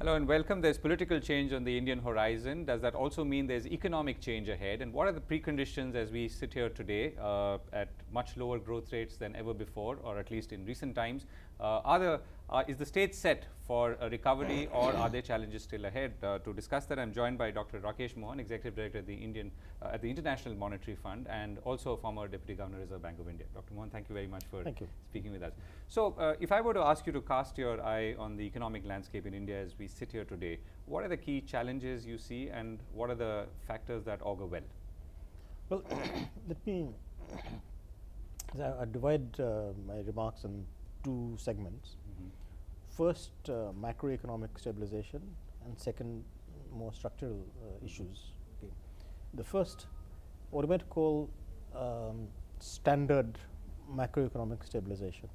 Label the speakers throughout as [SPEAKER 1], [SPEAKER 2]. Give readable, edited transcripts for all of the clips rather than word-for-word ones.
[SPEAKER 1] Hello and welcome. There's political change on the Indian horizon. Does that also mean there's economic change ahead? And what are the preconditions as we sit here today at much lower growth rates than ever before, or at least in recent times? Is the state set for a recovery, or are there challenges still ahead? To discuss that, I'm joined by Dr. Rakesh Mohan, Executive Director at the International Monetary Fund, and also former Deputy Governor, Reserve Bank of India. Dr. Mohan, thank you very much for speaking with us. So, if I were to ask you to cast your eye on the economic landscape in India as we sit here today, what are the key challenges you see, and what are the factors that augur well?
[SPEAKER 2] Well, let me divide my remarks in two segments. First, macroeconomic stabilization, and second, more structural issues. Okay. The first, what you might call standard macroeconomic stabilization,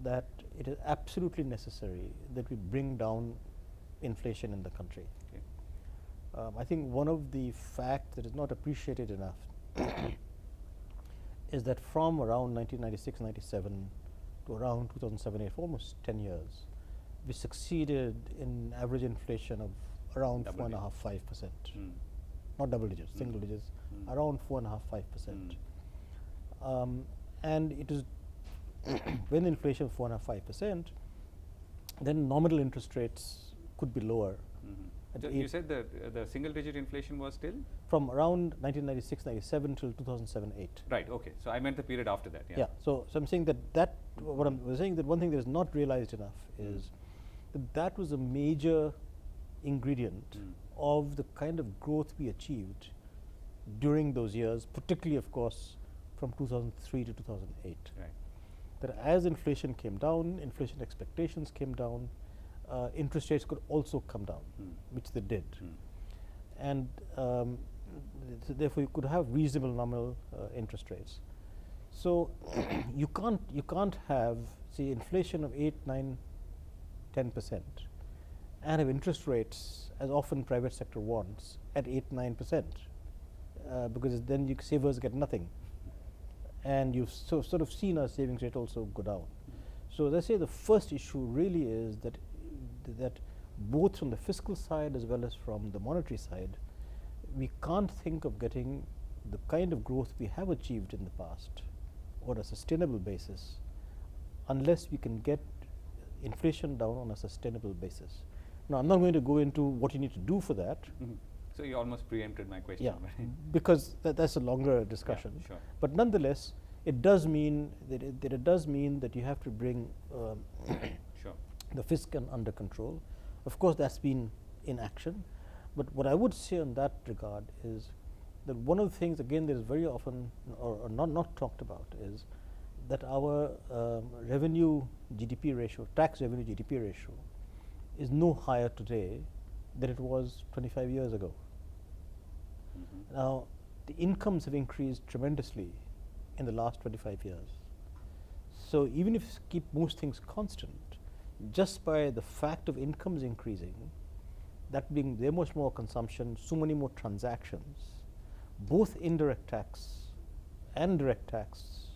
[SPEAKER 2] that it is absolutely necessary that we bring down inflation in the country. Okay. I think one of the facts that is not appreciated enough is that from around 1996-97 to around 2007-08, for almost 10 years, we succeeded in average inflation of around 4.5–5%. Not double digits, single digits, around 4.5–5%. And it is when inflation of 4.5–5%, then nominal interest rates could be lower.
[SPEAKER 1] So you said that the single digit inflation was still?
[SPEAKER 2] From around 1996-97 till 2007-08.
[SPEAKER 1] Right, okay. So I meant the period after that.
[SPEAKER 2] Yeah. So I'm saying that what I'm saying, that one thing that is not realized enough is that was a major ingredient of the kind of growth we achieved during those years, particularly, of course, from 2003 to 2008.
[SPEAKER 1] Right.
[SPEAKER 2] That as inflation came down, inflation expectations came down, interest rates could also come down, which they did. And so therefore you could have reasonable nominal interest rates. So you can't have, say, inflation of 8–9–10% and have interest rates, as often private sector wants, at 8–9%, because then you savers get nothing, and you've sort of seen our savings rate also go down. So let's say the first issue really is that both from the fiscal side as well as from the monetary side, we can't think of getting the kind of growth we have achieved in the past on a sustainable basis unless we can get inflation down on a sustainable basis. Now, I'm not going to go into what you need to do for that.
[SPEAKER 1] So you almost preempted my question.
[SPEAKER 2] Yeah, because that's a longer discussion.
[SPEAKER 1] Yeah, sure.
[SPEAKER 2] But nonetheless, it does mean that you have to bring the fiscal under control. Of course, that's been in action. But what I would say in that regard is that one of the things, again, that is very often or not talked about is that our revenue GDP ratio, tax revenue GDP ratio, is no higher today than it was 25 years ago. Now, the incomes have increased tremendously in the last 25 years. So even if you keep most things constant, just by the fact of incomes increasing, that being there much more consumption, so many more transactions, both indirect tax and direct tax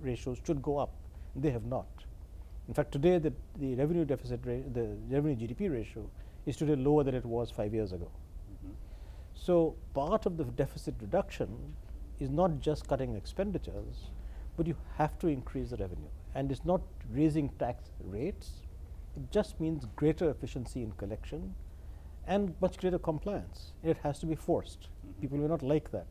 [SPEAKER 2] ratios should go up. They have not. In fact, today the revenue deficit rate, the revenue GDP ratio is today lower than it was 5 years ago. So part of the deficit reduction is not just cutting expenditures, but you have to increase the revenue. And it's not raising tax rates, it just means greater efficiency in collection and much greater compliance. It has to be forced. People may not like that.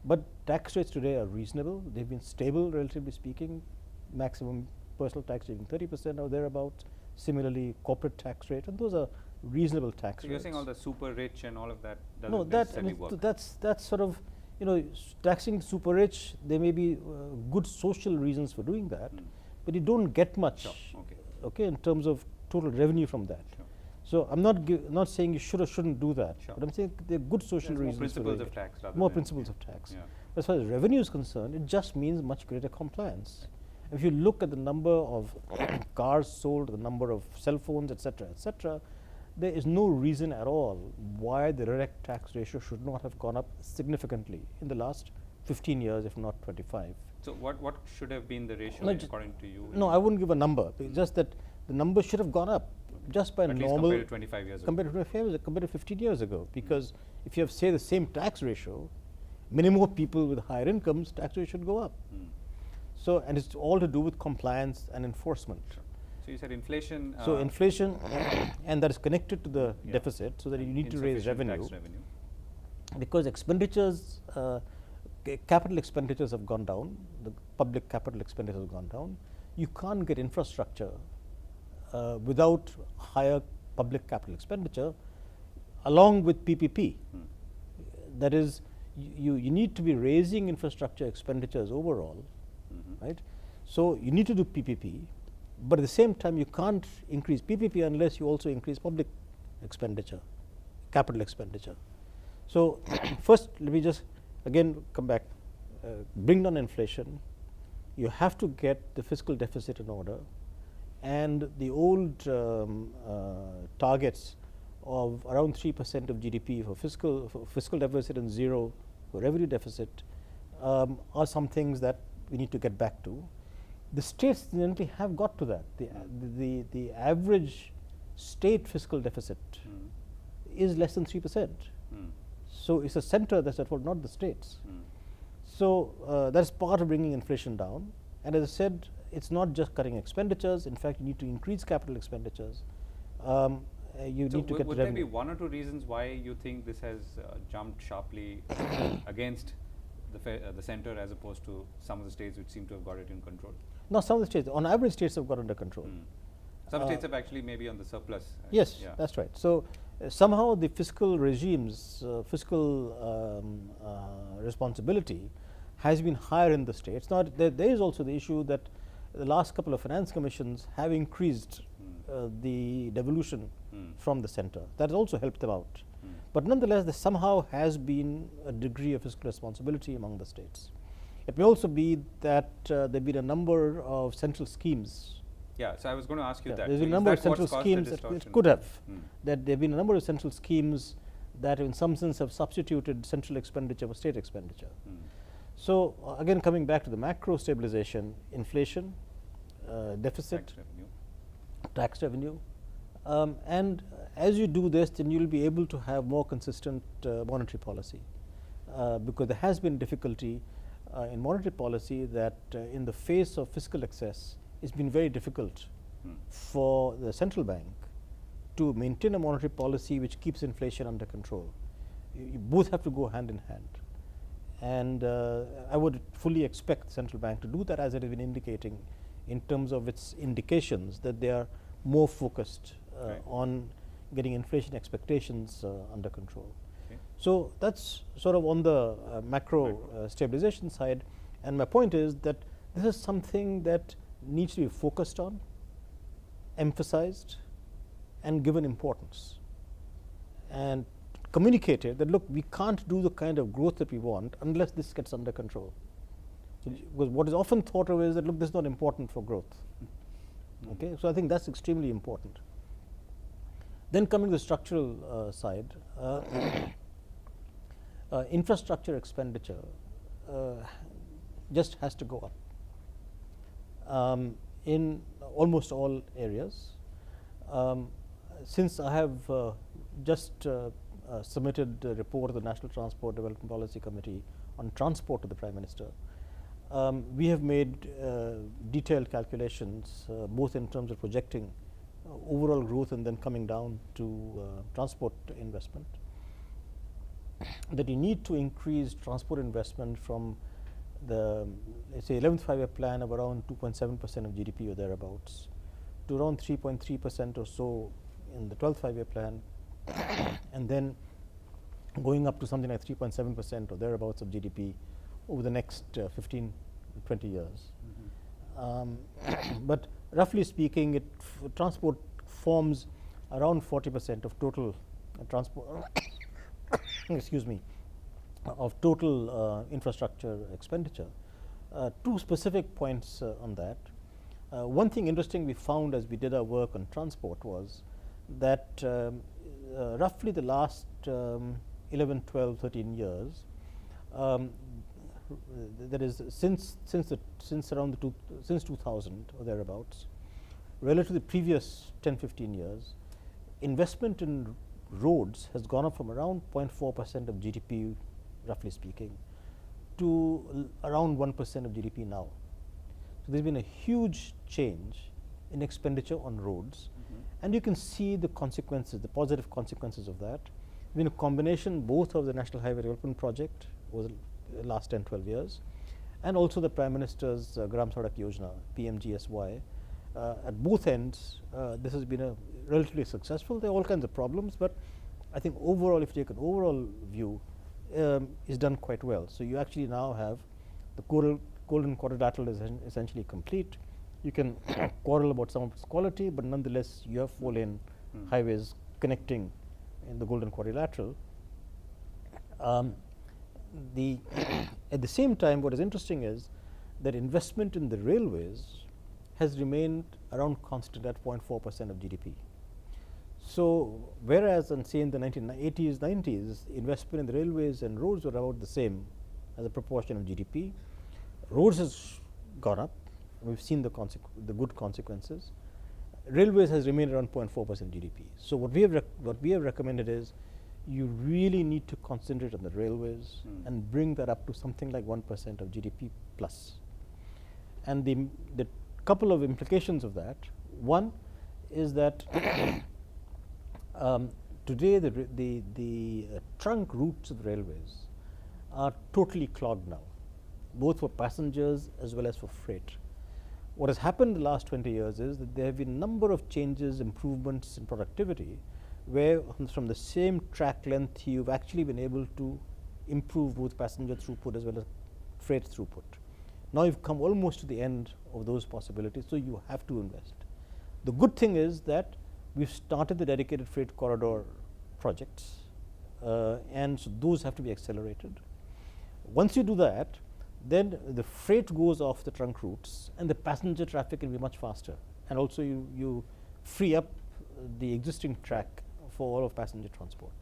[SPEAKER 2] But tax rates today are reasonable. They've been stable, relatively speaking. Maximum personal tax rate 30% or thereabouts. Similarly, corporate tax rate, and those are reasonable tax rates.
[SPEAKER 1] So you're saying all the super rich and all of that doesn't
[SPEAKER 2] no,
[SPEAKER 1] necessarily work?
[SPEAKER 2] That's sort of, taxing super rich, there may be good social reasons for doing that, but you don't get much, okay, in terms of total revenue from that.
[SPEAKER 1] Sure.
[SPEAKER 2] So I'm not saying you should or shouldn't do that,
[SPEAKER 1] Sure.
[SPEAKER 2] but I'm saying there are good social reasons.
[SPEAKER 1] More principles of tax rather
[SPEAKER 2] more
[SPEAKER 1] than
[SPEAKER 2] principles of tax.
[SPEAKER 1] Yeah.
[SPEAKER 2] As far as revenue is concerned, it just means much greater compliance. If you look at the number of cars sold, the number of cell phones, etc., there is no reason at all why the direct tax ratio should not have gone up significantly in the last 15 years, if not 25.
[SPEAKER 1] So what should have been the ratio according to you?
[SPEAKER 2] No, I wouldn't give a number. It's just that the number should have gone up just by
[SPEAKER 1] At least
[SPEAKER 2] normal
[SPEAKER 1] compared to 25 years ago.
[SPEAKER 2] compared to 15 years ago, because if you have, say, the same tax ratio, many more people with higher incomes, tax rate should go up. So, and it's all to do with compliance and enforcement.
[SPEAKER 1] So you said inflation.
[SPEAKER 2] So inflation, and that is connected to the deficit, so that you need to raise
[SPEAKER 1] insufficient
[SPEAKER 2] revenue,
[SPEAKER 1] tax revenue.
[SPEAKER 2] because expenditures, capital expenditures have gone down, the public capital expenditures have gone down. You can't get infrastructure without higher public capital expenditure, along with PPP. That is, you need to be raising infrastructure expenditures overall, right? So you need to do PPP, but at the same time you can't increase PPP unless you also increase public expenditure, capital expenditure. So first, let me just again come back, bring down inflation. You have to get the fiscal deficit in order, and the old targets of around 3% of GDP for fiscal deficit and 0 for revenue deficit are some things that we need to get back to. The states incidentally have got to that. The average state fiscal deficit is less than 3%. So it's a center that's at fault, not the states. So that's part of bringing inflation down. And as I said, it's not just cutting expenditures. In fact, you need to increase capital expenditures. You need to get
[SPEAKER 1] would
[SPEAKER 2] revenue.
[SPEAKER 1] there be one or two reasons why you think this has jumped sharply against the center, as opposed to some of the states which seem to have got it in control?
[SPEAKER 2] No, some of the states, on average, states have got under control.
[SPEAKER 1] Some states have actually maybe on the surplus.
[SPEAKER 2] Yes,
[SPEAKER 1] Yeah.
[SPEAKER 2] that's right. So somehow the fiscal regimes, responsibility has been higher in the states. Now there is also the issue that the last couple of finance commissions have increased the devolution from the center. That has also helped them out. But nonetheless, there somehow has been a degree of fiscal responsibility among the states. It may also be that there have been a number of central schemes.
[SPEAKER 1] Yeah, so I was going to ask you that.
[SPEAKER 2] There's
[SPEAKER 1] So
[SPEAKER 2] been a
[SPEAKER 1] is
[SPEAKER 2] number of
[SPEAKER 1] that what's
[SPEAKER 2] central
[SPEAKER 1] caused the
[SPEAKER 2] schemes that
[SPEAKER 1] distortion?
[SPEAKER 2] it could have. That there have been a number of central schemes that in some sense have substituted central expenditure for state expenditure. So again, coming back to the macro stabilization, inflation, deficit, tax revenue, and as you do this, then you'll be able to have more consistent monetary policy, because there has been difficulty in monetary policy that in the face of fiscal excess, it's been very difficult for the central bank to maintain a monetary policy which keeps inflation under control. You both have to go hand in hand. And I would fully expect the central bank to do that, as it has been indicating in terms of its indications that they are more focused on getting inflation expectations under control. So that's sort of on the macro stabilization side. And my point is that this is something that needs to be focused on, emphasized, and given importance, and communicated that, look, we can't do the kind of growth that we want unless this gets under control. Because what is often thought of is that, look, this is not important for growth. Okay, so I think that's extremely important. Then coming to the structural side, infrastructure expenditure just has to go up in almost all areas. Since I have just submitted a report to the National Transport Development Policy Committee on transport to the Prime Minister, we have made detailed calculations, both in terms of projecting overall growth and then coming down to transport investment, that you need to increase transport investment from the, let's say, 11th five-year plan of around 2.7% of GDP or thereabouts to around 3.3% or so in the 12th five-year plan, and then going up to something like 3.7% or thereabouts of GDP over the next 15, 20 years. But roughly speaking, transport forms around 40% of total transport excuse me, of total infrastructure expenditure. Two specific points on that. One thing interesting we found as we did our work on transport was that roughly the last 11, 12, 13 years, that is since 2000 or thereabouts, relative to the previous 10, 15 years, investment in roads has gone up from around 0.4% of GDP, roughly speaking, to around 1% of GDP now. So there's been a huge change in expenditure on roads, and you can see the consequences, the positive consequences of that. There's been a combination both of the National Highway Development Project over the last 10, 12 years, and also the Prime Minister's Gram Sadak Yojana, PMGSY. At both ends, this has been a relatively successful. There are all kinds of problems, but I think overall, if you take an overall view, is done quite well. So you actually now have the golden quadrilateral is essentially complete. You can quarrel about some of its quality, but nonetheless, you have 4-lane highways connecting in the golden quadrilateral. At the same time, what is interesting is that investment in the railways has remained around constant at 0.4% of GDP. So whereas say in the 1980s, 90s, investment in the railways and roads were about the same as a proportion of GDP, roads has gone up. We've seen the good consequences. Railways has remained around 0.4% GDP. So what we have recommended is you really need to concentrate on the railways and bring that up to something like 1% of GDP plus. And the couple of implications of that. One is that today the trunk routes of railways are totally clogged now, both for passengers as well as for freight. What has happened in the last 20 years is that there have been a number of changes, improvements in productivity, where from the same track length you've actually been able to improve both passenger throughput as well as freight throughput. Now you've come almost to the end of those possibilities, so you have to invest. The good thing is that we've started the dedicated freight corridor projects, and so those have to be accelerated. Once you do that, then the freight goes off the trunk routes and the passenger traffic will be much faster, and also you free up the existing track for all of passenger transport.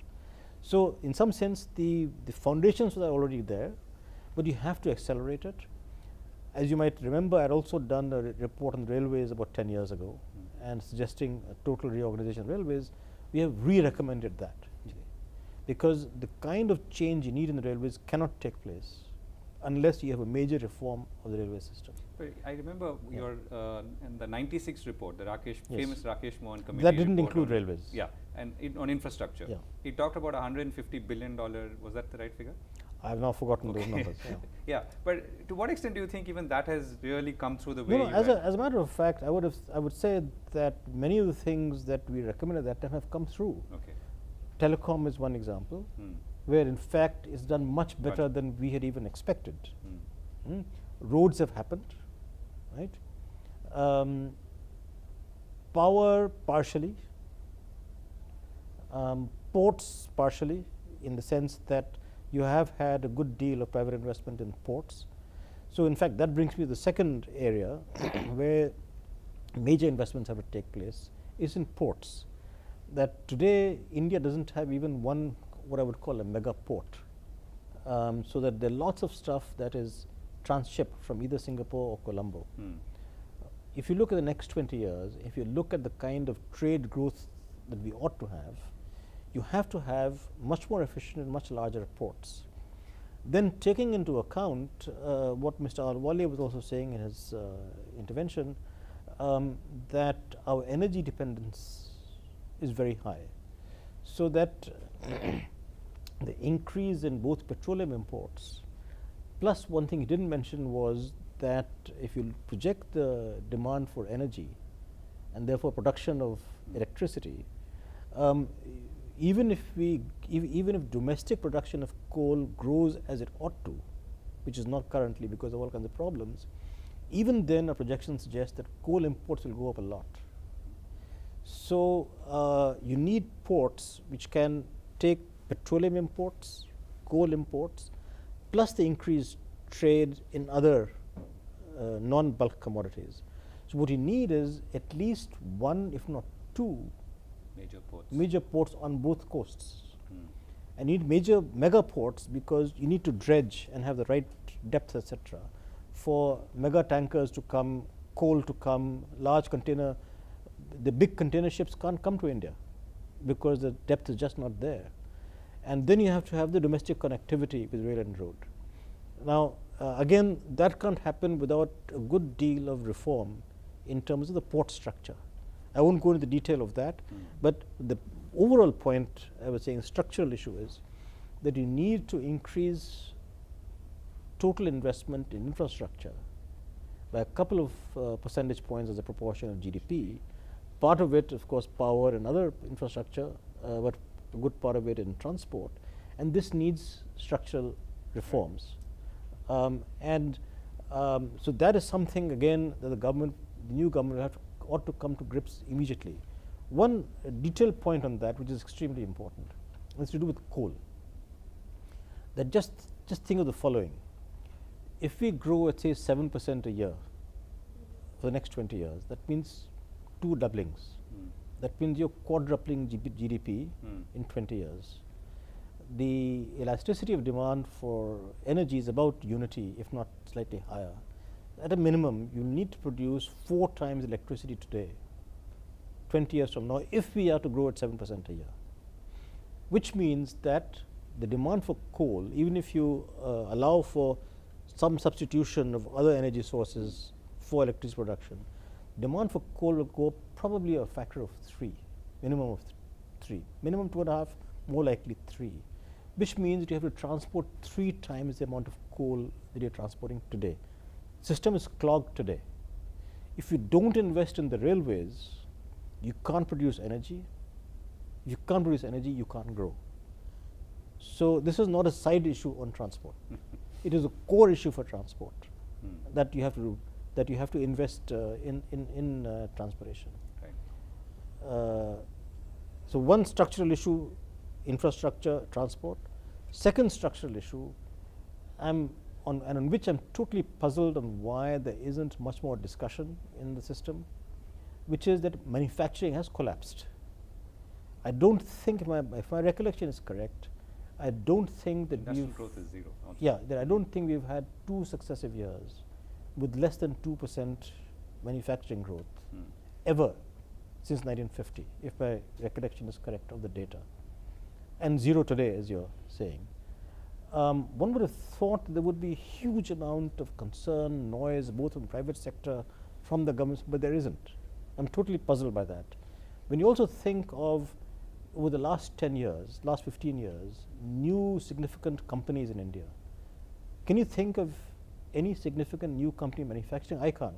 [SPEAKER 2] So in some sense the foundations are already there, but you have to accelerate it. As you might remember, I had also done a report on railways about 10 years ago and suggesting a total reorganization of railways. We have re-recommended that, because the kind of change you need in the railways cannot take place unless you have a major reform of the railway system.
[SPEAKER 1] I remember your in the '96 report, the famous Rakesh Mohan committee.
[SPEAKER 2] That didn't include railways.
[SPEAKER 1] Yeah, and on infrastructure.
[SPEAKER 2] Yeah.
[SPEAKER 1] He talked about $150 billion. Was that the right figure?
[SPEAKER 2] I have now forgotten those numbers. Yeah.
[SPEAKER 1] Yeah, but to what extent do you think even that has really come through the way?
[SPEAKER 2] No, as a matter of fact, I would say that many of the things that we recommended at that time have come through.
[SPEAKER 1] Okay.
[SPEAKER 2] Telecom is one example, where in fact it's done much better than we had even expected. Roads have happened, right? Power partially, ports partially, in the sense that you have had a good deal of private investment in ports. So in fact that brings me to the second area where major investments have to take place is in ports. That today India doesn't have even one what I would call a mega port, so that there are lots of stuff that is transshipped from either Singapore or Colombo. If you look at the next 20 years, if you look at the kind of trade growth that we ought to have, you have to have much more efficient and much larger ports. Then taking into account what Mr. Ahluwalia was also saying in his intervention, that our energy dependence is very high, so that the increase in both petroleum imports, plus one thing he didn't mention was that if you project the demand for energy and therefore production of electricity, even if domestic production of coal grows as it ought to, which is not currently because of all kinds of problems, even then our projections suggest that coal imports will go up a lot. So you need ports which can take petroleum imports, coal imports, plus the increased trade in other non-bulk commodities. So what you need is at least one, if not two, major ports on both coasts. And you need mega ports because you need to dredge and have the right depth, etc., for mega tankers to come, coal to come, large container. The big container ships can't come to India. because the depth is just not there. And then you have to have the domestic connectivity with rail and road. Now, again, that can't happen without a good deal of reform in terms of the port structure. I won't go into the detail of that, but the overall point I was saying, structural issue is that you need to increase total investment in infrastructure by a couple of percentage points as a proportion of GDP. Part of it, of course, power and other infrastructure, but a good part of it in transport. And this needs structural reforms. So that is something, again, that the new government ought to come to grips immediately. One detailed point on that, which is extremely important, has to do with coal. That just think of the following. If we grow at say 7% a year for the next 20 years, that means 2 doublings. That means you're quadrupling GDP in 20 years. The elasticity of demand for energy is about unity, if not slightly higher. At a minimum, you need to produce 4 times electricity today, 20 years from now, if we are to grow at 7% a year. Which means that the demand for coal, even if you allow for some substitution of other energy sources for electricity production, demand for coal will go probably a factor of 3, minimum of 3, minimum 2.5, more likely 3, which means that you have to transport 3 times the amount of coal that you're transporting today. System is clogged today. If you don't invest in the railways, you can't produce energy. If you can't produce energy, you can't grow. So this is not a side issue on transport. It is a core issue for transport that you have to do, that you have to invest in transportation.
[SPEAKER 1] Right.
[SPEAKER 2] So one structural issue, infrastructure, transport. Second structural issue, on which I'm totally puzzled on why there isn't much more discussion in the system, which is that manufacturing has collapsed. I don't think, if my recollection is correct, I don't think that
[SPEAKER 1] industrial growth is 0. Also.
[SPEAKER 2] Yeah, that I don't think we've had 2 successive years with less than 2% manufacturing growth ever since 1950, if my recollection is correct of the data, and 0 today, as you're saying. One would have thought there would be a huge amount of concern, noise, both from the private sector, from the government, but there isn't. I'm totally puzzled by that. When you also think of, over the last 10 years, last 15 years, new significant companies in India, can you think of any significant new company manufacturing? I can't.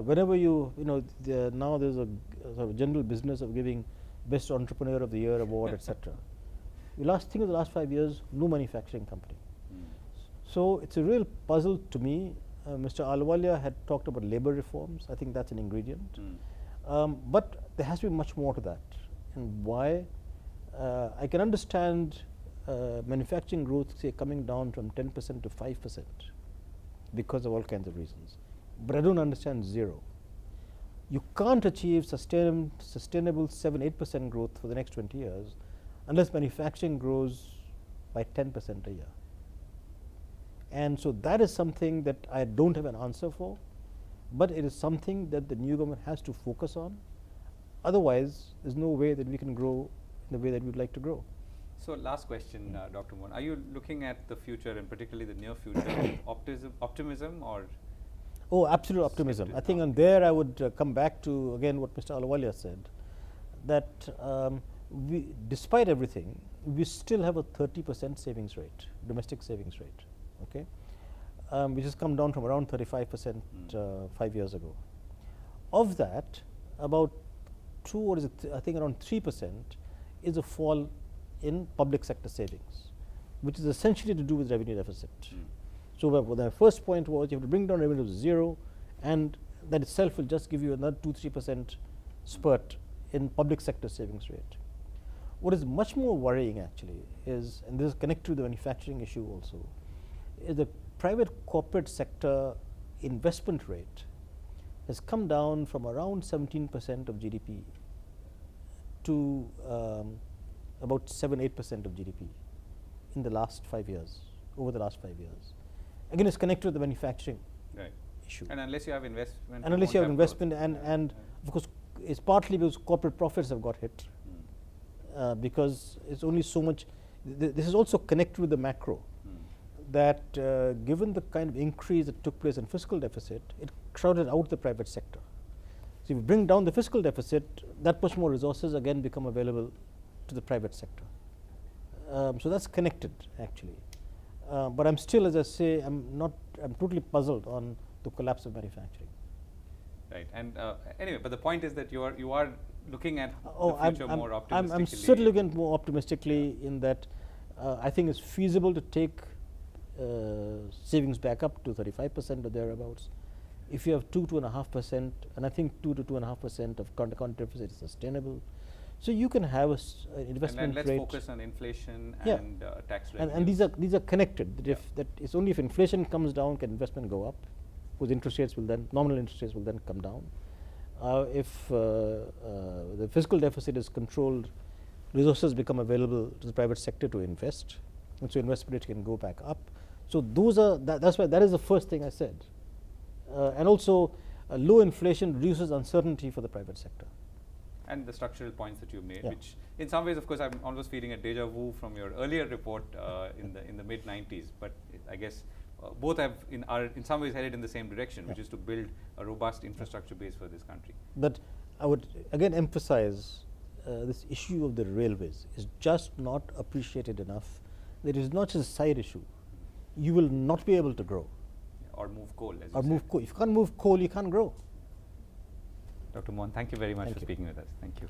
[SPEAKER 2] Whenever now there's a sort of general business of giving Best Entrepreneur of the Year award, etc. The last 5 years, no manufacturing company. So it's a real puzzle to me. Mr. Ahluwalia had talked about labor reforms. I think that's an ingredient. But there has to be much more to that. And why? I can understand manufacturing growth, say, coming down from 10% to 5% because of all kinds of reasons. But I don't understand 0. You can't achieve sustainable 7-8% growth for the next 20 years unless manufacturing grows by 10% a year. And so that is something that I don't have an answer for, but it is something that the new government has to focus on. Otherwise, there's no way that we can grow in the way that we'd like to grow.
[SPEAKER 1] So last question, Dr. Mohan. Are you looking at the future, and particularly the near future, optimism or?
[SPEAKER 2] Oh, absolute optimism. I think on there I would come back to, again, what Mr. Ahluwalia said, that despite everything, we still have a 30% savings rate, domestic savings rate, okay, which has come down from around 35% 5 years ago. Of that, about I think around 3% is a fall in public sector savings, which is essentially to do with revenue deficit. So the first point was you have to bring down revenue to 0, and that itself will just give you another 2-3% spurt in public sector savings rate. What is much more worrying actually is, and this is connected to the manufacturing issue also, is the private corporate sector investment rate has come down from around 17% of GDP to about 7-8% of GDP in the last 5 years, over the last 5 years. Again, it's connected to the manufacturing issue.
[SPEAKER 1] And unless you have investment.
[SPEAKER 2] And unless you have investment, and of course, is partly because corporate profits have got hit, because it's only so much. This is also connected with the macro, that given the kind of increase that took place in fiscal deficit, it crowded out the private sector. So if you bring down the fiscal deficit, that much more resources again become available to the private sector. So that's connected actually. But I'm still, as I say, I'm totally puzzled on the collapse of manufacturing.
[SPEAKER 1] Right, and anyway, but the point is that you are looking at
[SPEAKER 2] Oh,
[SPEAKER 1] the future more optimistically.
[SPEAKER 2] I'm certainly looking more optimistically in that I think it's feasible to take savings back up to 35% or thereabouts. If you have 2.5%, and I think 2 to 2.5% of current account deficit is sustainable, so you can have an investment
[SPEAKER 1] and
[SPEAKER 2] rate.
[SPEAKER 1] let's focus on inflation
[SPEAKER 2] Yeah.
[SPEAKER 1] and tax revenues.
[SPEAKER 2] And these are connected. That that it's only if inflation comes down can investment go up, because interest rates will then, nominal interest rates will then come down. If the fiscal deficit is controlled, resources become available to the private sector to invest, and so investment rate can go back up. So those are that's why that is the first thing I said, and also low inflation reduces uncertainty for the private sector.
[SPEAKER 1] And the structural points that you made,
[SPEAKER 2] Yeah.
[SPEAKER 1] which in some ways, of course, I'm almost feeling a deja vu from your earlier report in the mid 90s. But I guess both are in some ways headed in the same direction, which is to build a robust infrastructure base for this country.
[SPEAKER 2] But I would again emphasize this issue of the railways is just not appreciated enough. That is not just a side issue. You will not be able to grow.
[SPEAKER 1] Or move coal, as you
[SPEAKER 2] Or
[SPEAKER 1] said.
[SPEAKER 2] move coal. If you can't move coal, you can't grow.
[SPEAKER 1] Dr. Mohan, thank you very much
[SPEAKER 2] Thank
[SPEAKER 1] for
[SPEAKER 2] you.
[SPEAKER 1] speaking with us. Thank you.